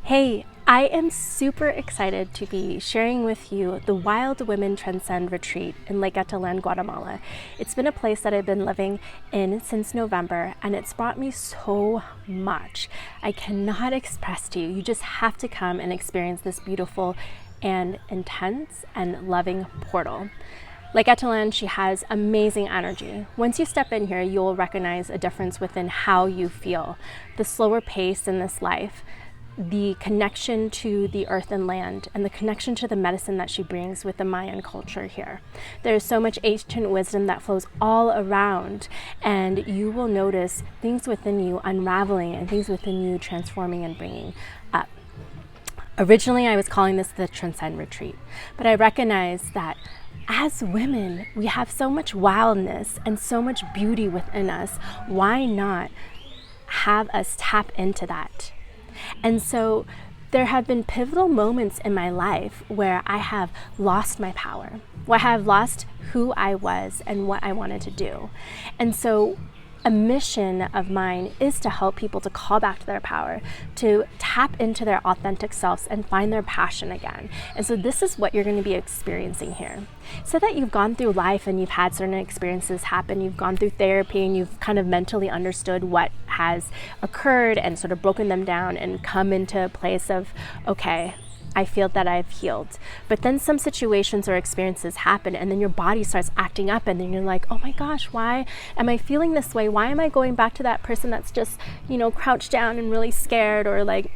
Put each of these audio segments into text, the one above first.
Hey, I am super excited to be sharing with you the Wild Women Transcend Retreat in Lake Atitlan, Guatemala. It's been a place that I've been living in since November, and it's brought me so much. I cannot express to you. You just have to come and experience this beautiful and intense and loving portal. Lake Atitlan, she has amazing energy. Once you step in here, you'll recognize a difference within how you feel. The slower pace in this life, the connection to the earth and land, and the connection to the medicine that she brings with the Mayan culture here. There's so much ancient wisdom that flows all around, and you will notice things within you unraveling and things within you transforming and bringing up. Originally, I was calling this the Transcend Retreat, but I recognize that as women, we have so much wildness and so much beauty within us. Why not have us tap into that? And so there have been pivotal moments in my life where I have lost my power, where I have lost who I was and what I wanted to do. And so a mission of mine is to help people to call back to their power, to tap into their authentic selves and find their passion again. And so this is what you're going to be experiencing here. So that you've gone through life and you've had certain experiences happen, you've gone through therapy and you've kind of mentally understood what has occurred and sort of broken them down and come into a place of, okay, I feel that I've healed. But then some situations or experiences happen and then your body starts acting up and then you're like, oh my gosh, why am I feeling this way? Why am I going back to that person that's just, crouched down and really scared or like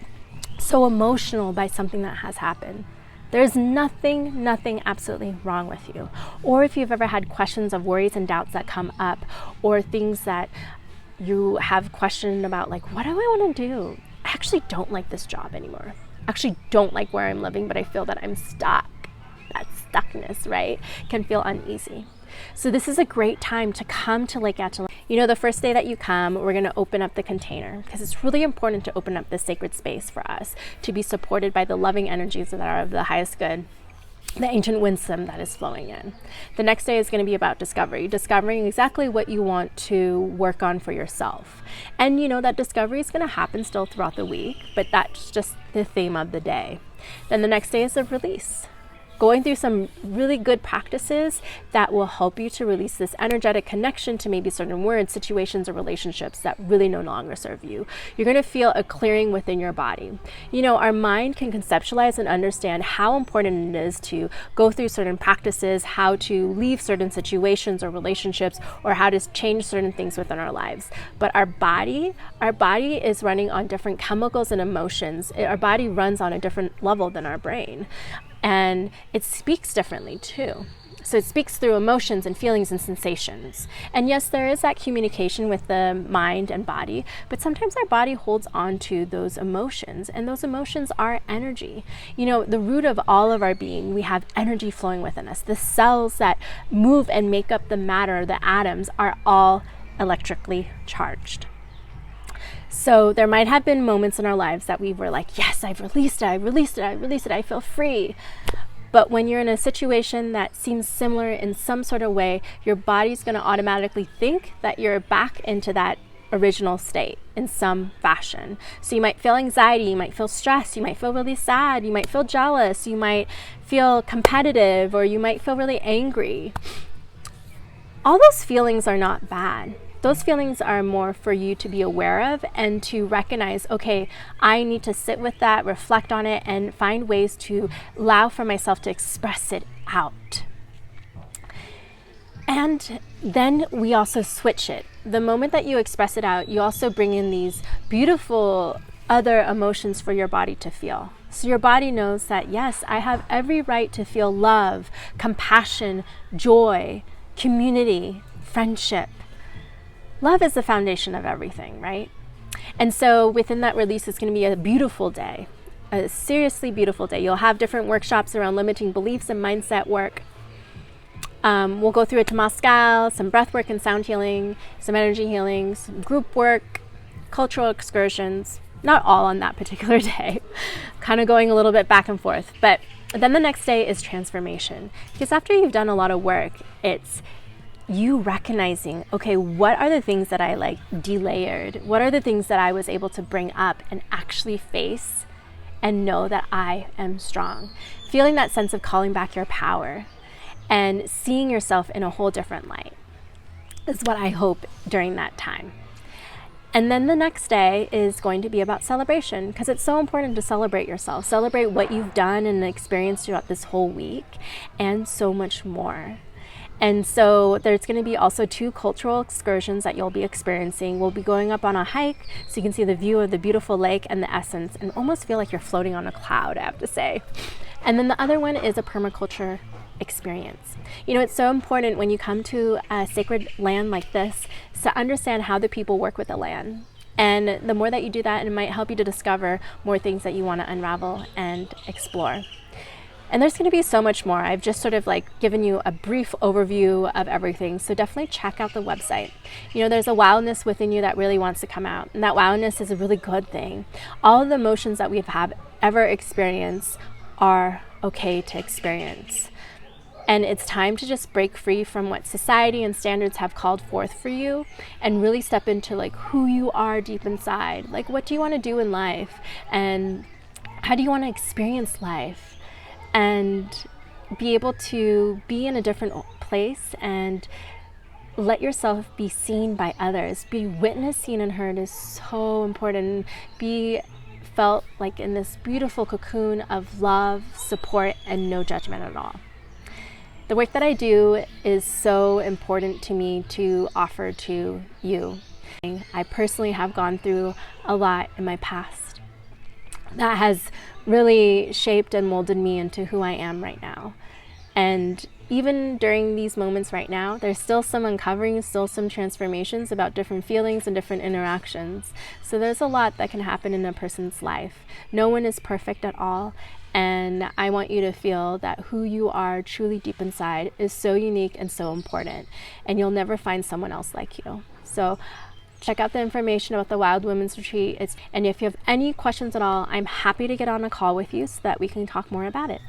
so emotional by something that has happened? There's nothing absolutely wrong with you. Or if you've ever had questions of worries and doubts that come up, or things that you have questioned about, like, what do I want to do? I actually don't like this job anymore. Actually don't like where I'm living, but I feel that I'm stuck. That stuckness, right, can feel uneasy. So this is a great time to come to Lake Atitlan. The first day that you come, we're going to open up the container because it's really important to open up this sacred space for us to be supported by the loving energies that are of the highest good, the ancient wisdom that is flowing in. The next day is going to be about discovering exactly what you want to work on for yourself. And that discovery is going to happen still throughout the week, but that's just the theme of the day. Then the next day is a release. Going through some really good practices that will help you to release this energetic connection to maybe certain words, situations, or relationships that really no longer serve you. You're going to feel a clearing within your body. Our mind can conceptualize and understand how important it is to go through certain practices, how to leave certain situations or relationships, or how to change certain things within our lives. But our body is running on different chemicals and emotions. Our body runs on a different level than our brain. And it speaks differently too. So it speaks through emotions and feelings and sensations. And yes, there is that communication with the mind and body, but sometimes our body holds on to those emotions, and those emotions are energy. The root of all of our being, we have energy flowing within us. The cells that move and make up the matter, the atoms, are all electrically charged. So there might have been moments in our lives that we were like, yes, I've released it, I feel free. But when you're in a situation that seems similar in some sort of way, your body's going to automatically think that you're back into that original state in some fashion. So you might feel anxiety, you might feel stress, you might feel really sad, you might feel jealous, you might feel competitive, or you might feel really angry. All those feelings are not bad. Those feelings are more for you to be aware of and to recognize, okay, I need to sit with that, reflect on it, and find ways to allow for myself to express it out. And then we also switch it. The moment that you express it out, you also bring in these beautiful other emotions for your body to feel. So your body knows that, yes, I have every right to feel love, compassion, joy, community, friendship. Love is the foundation of everything, right? And so within that release, it's going to be a beautiful day, a seriously beautiful day. You'll have different workshops around limiting beliefs and mindset work. We'll go through a temazcal, some breath work and sound healing, some energy healing, some group work, cultural excursions, not all on that particular day, kind of going a little bit back and forth. But then the next day is transformation, because after you've done a lot of work, it's you recognizing, okay, what are the things that I delayered? What are the things that I was able to bring up and actually face and know that I am strong. Feeling that sense of calling back your power and seeing yourself in a whole different light is what I hope during that time. And then the next day is going to be about celebration, because it's so important to celebrate yourself, celebrate what you've done and experienced throughout this whole week, and so much more. And so there's going to be also 2 cultural excursions that you'll be experiencing. We'll be going up on a hike so you can see the view of the beautiful lake and the essence and almost feel like you're floating on a cloud, I have to say. And then the other one is a permaculture experience. You know, it's so important when you come to a sacred land like this to understand how the people work with the land. And the more that you do that, it might help you to discover more things that you want to unravel and explore. And there's going to be so much more. I've just sort of like given you a brief overview of everything. So definitely check out the website. You know, there's a wildness within you that really wants to come out. And that wildness is a really good thing. All of the emotions that we've ever experienced are okay to experience. And it's time to just break free from what society and standards have called forth for you and really step into like who you are deep inside. Like, what do you want to do in life? And how do you want to experience life? And be able to be in a different place and let yourself be seen by others. Be witnessed, seen, and heard is so important. Be felt like in this beautiful cocoon of love, support, and no judgment at all. The work that I do is so important to me to offer to you. I personally have gone through a lot in my past that has really shaped and molded me into who I am right now. And even during these moments right now, there's still some uncovering, still some transformations about different feelings and different interactions. So there's a lot that can happen in a person's life. No one is perfect at all. And I want you to feel that who you are truly deep inside is so unique and so important. And you'll never find someone else like you. So check out the information about the Wild Women's Retreat. And if you have any questions at all, I'm happy to get on a call with you so that we can talk more about it.